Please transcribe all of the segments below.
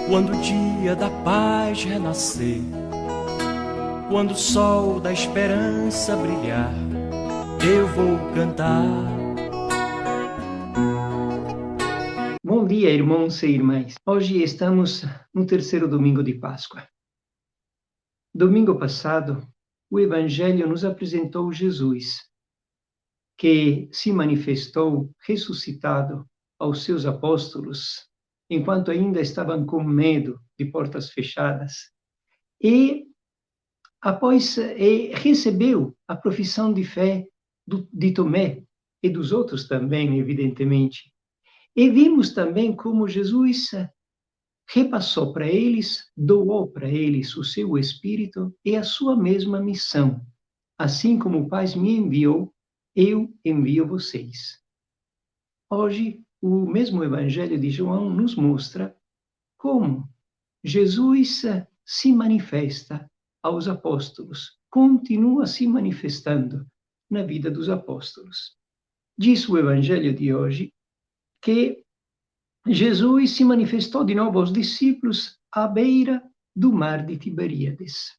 Quando o dia da paz renascer, quando o sol da esperança brilhar, eu vou cantar. Bom dia, irmãos e irmãs. Hoje estamos no terceiro domingo de Páscoa. Domingo passado, o Evangelho nos apresentou Jesus, que se manifestou ressuscitado aos seus apóstolos, enquanto ainda estavam com medo de portas fechadas, e recebeu a profissão de fé de Tomé e dos outros também, evidentemente. E vimos também como Jesus repassou para eles, doou para eles o seu Espírito e a sua mesma missão. Assim como o Pai me enviou, eu envio vocês. Hoje, o mesmo Evangelho de João nos mostra como Jesus se manifesta aos apóstolos, continua se manifestando na vida dos apóstolos. Diz o Evangelho de hoje que Jesus se manifestou de novo aos discípulos à beira do mar de Tiberíades.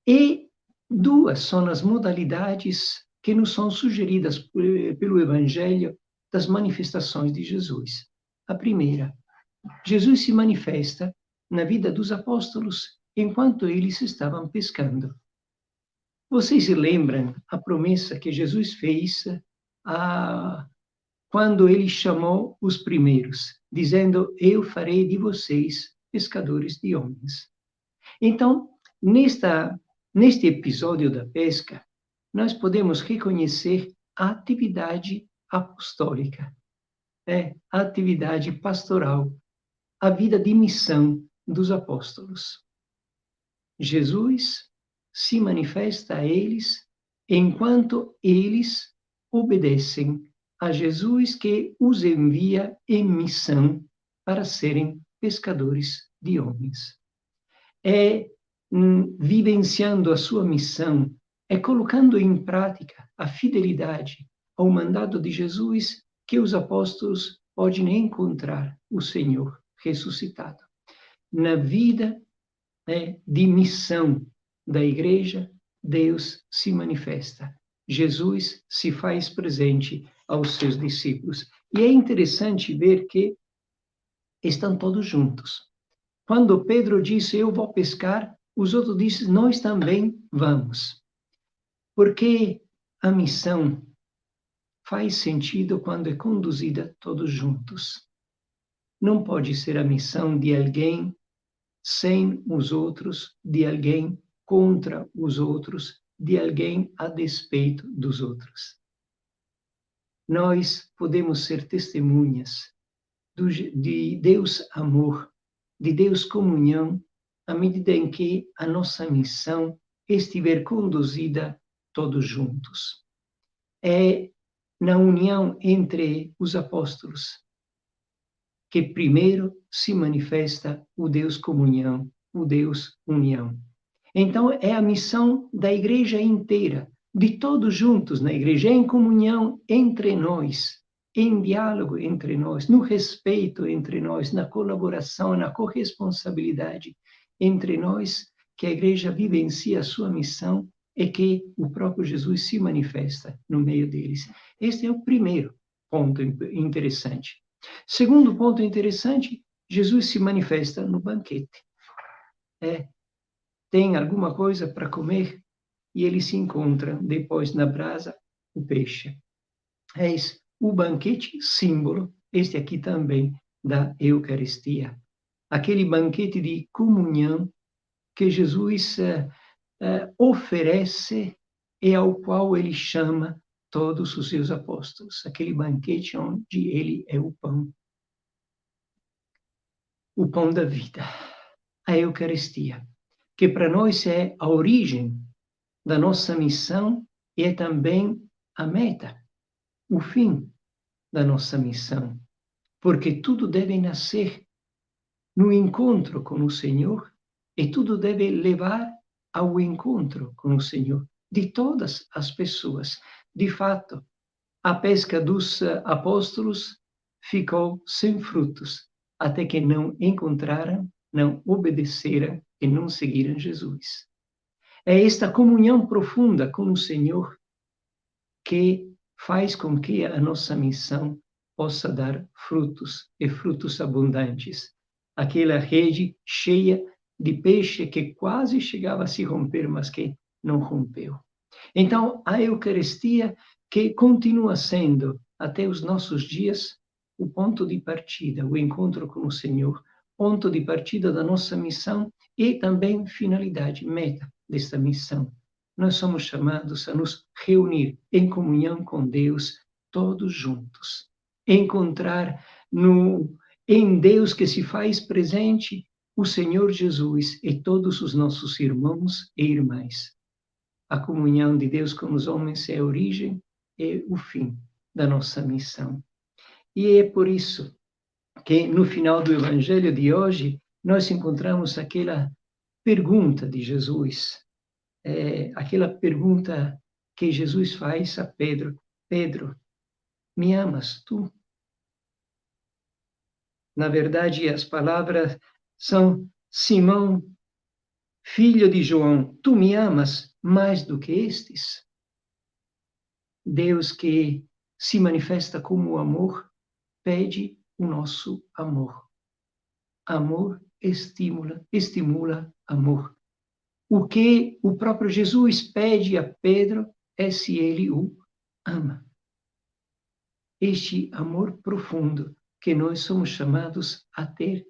E duas são as modalidades que nos são sugeridas pelo Evangelho das manifestações de Jesus. A primeira, Jesus se manifesta na vida dos apóstolos enquanto eles estavam pescando. Vocês se lembram a promessa que Jesus fez quando ele chamou os primeiros, dizendo: eu farei de vocês pescadores de homens. Então, neste episódio da pesca, nós podemos reconhecer a atividade apostólica, a atividade pastoral, a vida de missão dos apóstolos. Jesus se manifesta a eles enquanto eles obedecem a Jesus, que os envia em missão para serem pescadores de homens. É vivenciando a sua missão, é colocando em prática a fidelidade ao mandado de Jesus que os apóstolos podem encontrar o Senhor ressuscitado. Na vida de missão da igreja, Deus se manifesta. Jesus se faz presente aos seus discípulos. E é interessante ver que estão todos juntos. Quando Pedro disse: eu vou pescar, os outros disseram: nós também vamos. Porque a missão faz sentido quando é conduzida todos juntos. Não pode ser a missão de alguém sem os outros, de alguém contra os outros, de alguém a despeito dos outros. Nós podemos ser testemunhas de Deus amor, de Deus comunhão, à medida em que a nossa missão estiver conduzida todos juntos. É na união entre os apóstolos que primeiro se manifesta o Deus comunhão, o Deus união. Então, é a missão da igreja inteira, de todos juntos na igreja, em comunhão entre nós, em diálogo entre nós, no respeito entre nós, na colaboração, na corresponsabilidade entre nós, que a igreja vivencia a sua missão e que o próprio Jesus se manifesta no meio deles. Este é o primeiro ponto interessante. Segundo ponto interessante, Jesus se manifesta no banquete. Tem alguma coisa para comer e ele se encontra depois na brasa o peixe. Eis o banquete símbolo, este aqui também, da Eucaristia. Aquele banquete de comunhão que Jesus oferece e ao qual ele chama todos os seus apóstolos. Aquele banquete onde ele é o pão da vida, a Eucaristia, que para nós é a origem da nossa missão e é também a meta, o fim da nossa missão, porque tudo deve nascer no encontro com o Senhor e tudo deve levar ao encontro com o Senhor de todas as pessoas. De fato, a pesca dos apóstolos ficou sem frutos, até que não encontraram, não obedeceram e não seguiram Jesus. É esta comunhão profunda com o Senhor que faz com que a nossa missão possa dar frutos, e frutos abundantes. Aquela rede cheia de peixe que quase chegava a se romper, mas que não rompeu. Então, a Eucaristia, que continua sendo, até os nossos dias, o ponto de partida, o encontro com o Senhor, ponto de partida da nossa missão e também finalidade, meta desta missão. Nós somos chamados a nos reunir em comunhão com Deus, todos juntos. Encontrar em Deus que se faz presente o Senhor Jesus e todos os nossos irmãos e irmãs. A comunhão de Deus com os homens é a origem e o fim da nossa missão. E é por isso que no final do Evangelho de hoje nós encontramos aquela pergunta de Jesus, aquela pergunta que Jesus faz a Pedro: Pedro, me amas tu? Na verdade, as palavras são: Simão, filho de João, tu me amas mais do que estes? Deus, que se manifesta como amor, pede o nosso amor. Amor estimula amor. O que o próprio Jesus pede a Pedro é se ele o ama. Este amor profundo que nós somos chamados a ter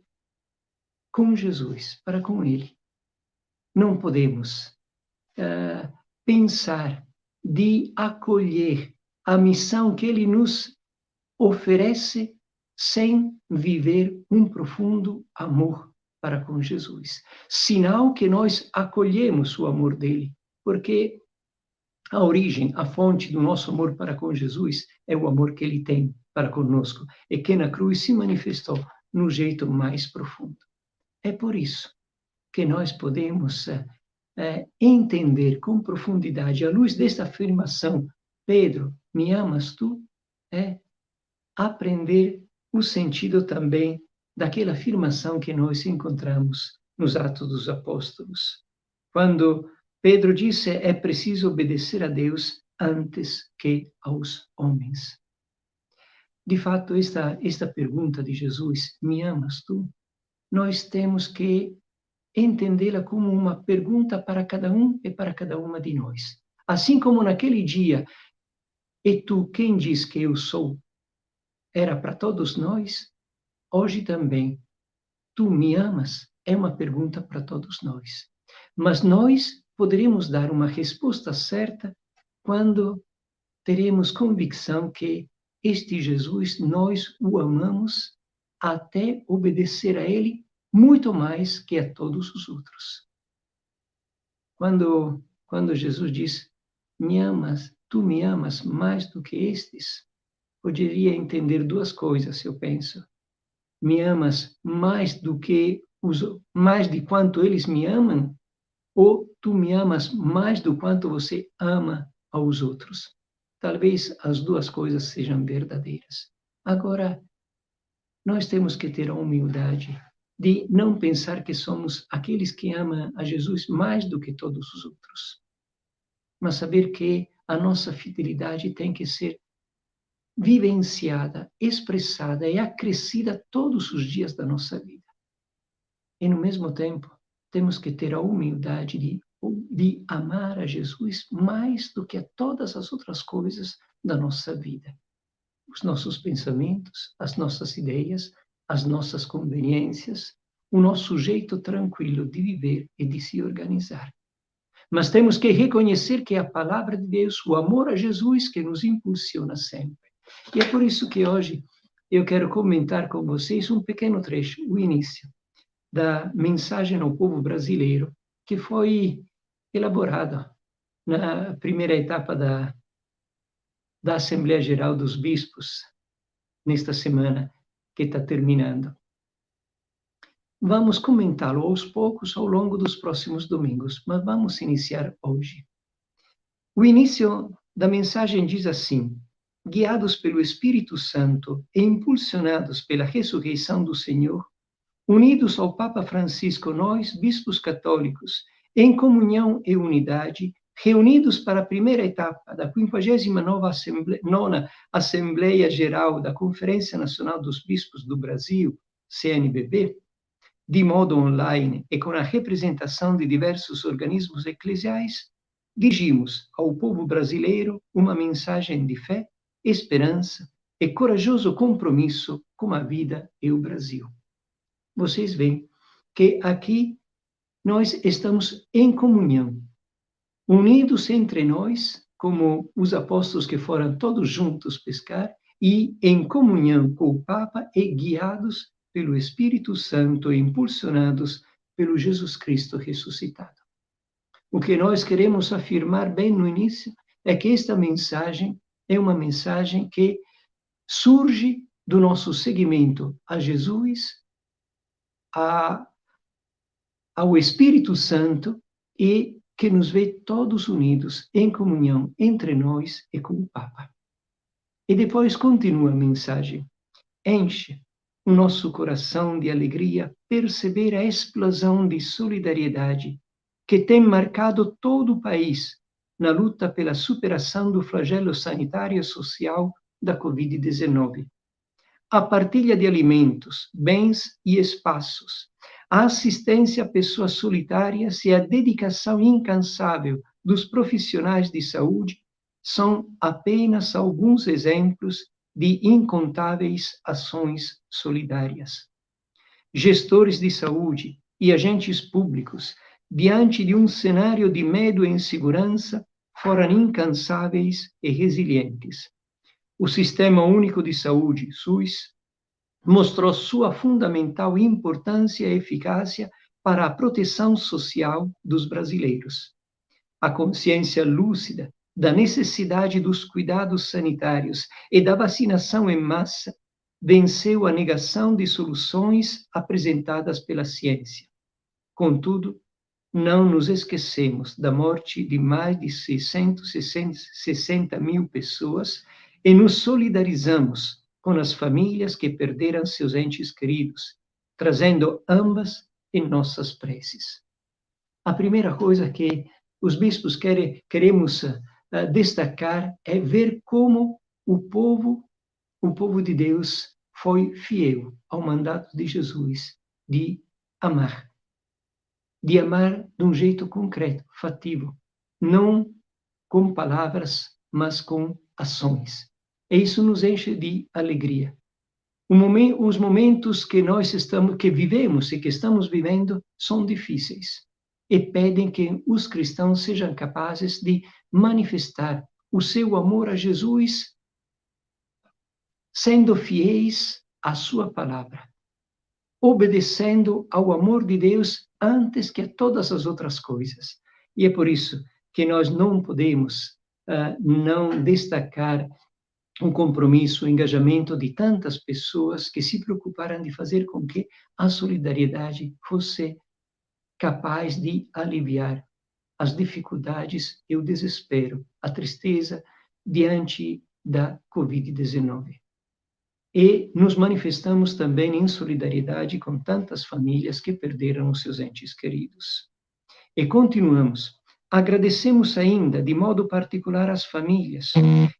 com Jesus, para com ele. Não podemos pensar de acolher a missão que ele nos oferece sem viver um profundo amor para com Jesus. Sinal que nós acolhemos o amor dele, porque a origem, a fonte do nosso amor para com Jesus é o amor que ele tem para conosco e que na cruz se manifestou no jeito mais profundo. É por isso que nós podemos entender com profundidade, à luz desta afirmação: Pedro, me amas tu? Aprender o sentido também daquela afirmação que nós encontramos nos Atos dos Apóstolos. Quando Pedro disse: é preciso obedecer a Deus antes que aos homens. De fato, esta pergunta de Jesus, me amas tu? Nós temos que entendê-la como uma pergunta para cada um e para cada uma de nós. Assim como naquele dia, e tu quem diz que eu sou? Era para todos nós, hoje também, tu me amas? É uma pergunta para todos nós. Mas nós poderemos dar uma resposta certa quando teremos convicção que este Jesus, nós o amamos até obedecer a ele muito mais que a todos os outros. Quando Jesus diz, me amas, tu me amas mais do que estes, poderia entender duas coisas, eu penso. Me amas mais de quanto eles me amam, ou tu me amas mais do quanto você ama aos outros. Talvez as duas coisas sejam verdadeiras. Agora, nós temos que ter a humildade de não pensar que somos aqueles que amam a Jesus mais do que todos os outros, mas saber que a nossa fidelidade tem que ser vivenciada, expressada e acrescida todos os dias da nossa vida. E, no mesmo tempo, temos que ter a humildade de amar a Jesus mais do que a todas as outras coisas da nossa vida. Os nossos pensamentos, as nossas ideias, as nossas conveniências, o nosso jeito tranquilo de viver e de se organizar. Mas temos que reconhecer que é a palavra de Deus, o amor a Jesus, que nos impulsiona sempre. E é por isso que hoje eu quero comentar com vocês um pequeno trecho, o início da mensagem ao povo brasileiro, que foi elaborada na primeira etapa da Assembleia Geral dos Bispos, nesta semana que está terminando. Vamos comentá-lo aos poucos ao longo dos próximos domingos, mas vamos iniciar hoje. O início da mensagem diz assim: guiados pelo Espírito Santo e impulsionados pela ressurreição do Senhor, unidos ao Papa Francisco, nós, bispos católicos, em comunhão e unidade, reunidos para a primeira etapa da 59ª Assembleia Geral da Conferência Nacional dos Bispos do Brasil, CNBB, de modo online e com a representação de diversos organismos eclesiais, dirigimos ao povo brasileiro uma mensagem de fé, esperança e corajoso compromisso com a vida e o Brasil. Vocês veem que aqui nós estamos em comunhão, unidos entre nós, como os apóstolos que foram todos juntos pescar, e em comunhão com o Papa e guiados pelo Espírito Santo e impulsionados pelo Jesus Cristo ressuscitado. O que nós queremos afirmar bem no início é que esta mensagem é uma mensagem que surge do nosso seguimento a Jesus, ao Espírito Santo, e que nos vê todos unidos em comunhão entre nós e com o Papa. E depois continua a mensagem. Enche o nosso coração de alegria perceber a explosão de solidariedade que tem marcado todo o país na luta pela superação do flagelo sanitário e social da Covid-19. A partilha de alimentos, bens e espaços, a assistência a pessoas solitárias e a dedicação incansável dos profissionais de saúde são apenas alguns exemplos de incontáveis ações solidárias. Gestores de saúde e agentes públicos, diante de um cenário de medo e insegurança, foram incansáveis e resilientes. O Sistema Único de Saúde, SUS, mostrou sua fundamental importância e eficácia para a proteção social dos brasileiros. A consciência lúcida da necessidade dos cuidados sanitários e da vacinação em massa venceu a negação de soluções apresentadas pela ciência. Contudo, não nos esquecemos da morte de mais de 660 mil pessoas e nos solidarizamos com as famílias que perderam seus entes queridos, trazendo ambas em nossas preces. A primeira coisa que os bispos queremos destacar é ver como o povo de Deus foi fiel ao mandato de Jesus de amar de um jeito concreto, fativo, não com palavras, mas com ações. E isso nos enche de alegria. Os momentos que vivemos e que estamos vivendo são difíceis e pedem que os cristãos sejam capazes de manifestar o seu amor a Jesus, sendo fiéis à sua palavra, obedecendo ao amor de Deus antes que a todas as outras coisas. E é por isso que nós não podemos não destacar um compromisso, o engajamento de tantas pessoas que se preocuparam de fazer com que a solidariedade fosse capaz de aliviar as dificuldades e o desespero, a tristeza diante da Covid-19. E nos manifestamos também em solidariedade com tantas famílias que perderam os seus entes queridos. E continuamos. Agradecemos ainda, de modo particular, às famílias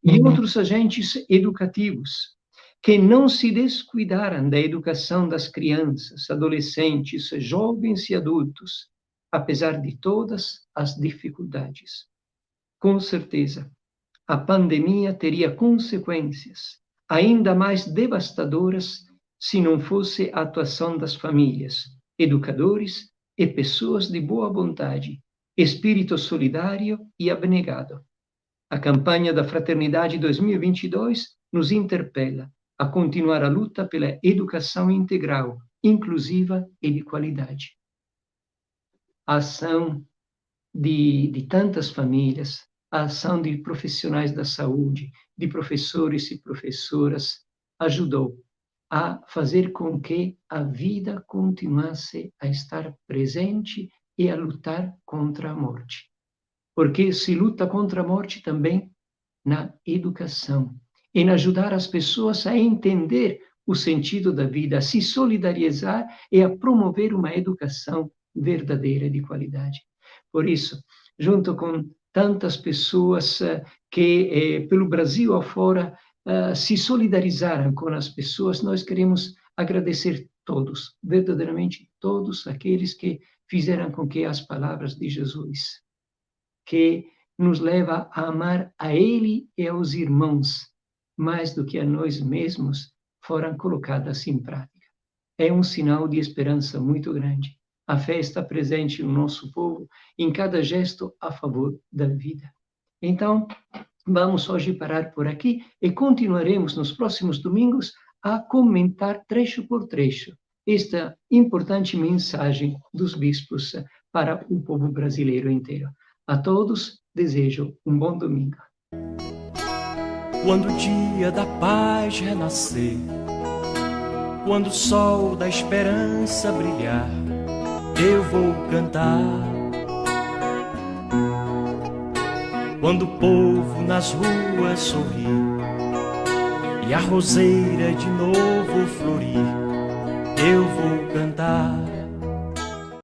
e outros agentes educativos que não se descuidaram da educação das crianças, adolescentes, jovens e adultos, apesar de todas as dificuldades. Com certeza, a pandemia teria consequências ainda mais devastadoras se não fosse a atuação das famílias, educadores e pessoas de boa vontade, espírito solidário e abnegado. A campanha da Fraternidade 2022 nos interpela a continuar a luta pela educação integral, inclusiva e de qualidade. A ação de tantas famílias, a ação de profissionais da saúde, de professores e professoras, ajudou a fazer com que a vida continuasse a estar presente e a lutar contra a morte. Porque se luta contra a morte também na educação. em ajudar as pessoas a entender o sentido da vida, a se solidarizar e a promover uma educação verdadeira de qualidade. Por isso, junto com tantas pessoas que pelo Brasil afora se solidarizaram com as pessoas, nós queremos agradecer todos, verdadeiramente todos aqueles que fizeram com que as palavras de Jesus, que nos leva a amar a Ele e aos irmãos, mais do que a nós mesmos, foram colocadas em prática. É um sinal de esperança muito grande. A fé está presente no nosso povo, em cada gesto a favor da vida. Então, vamos hoje parar por aqui e continuaremos nos próximos domingos a comentar trecho por trecho esta importante mensagem dos bispos para o povo brasileiro inteiro. A todos desejo um bom domingo. Quando o dia da paz renascer, quando o sol da esperança brilhar, eu vou cantar. Quando o povo nas ruas sorrir e a roseira de novo florir, eu vou cantar.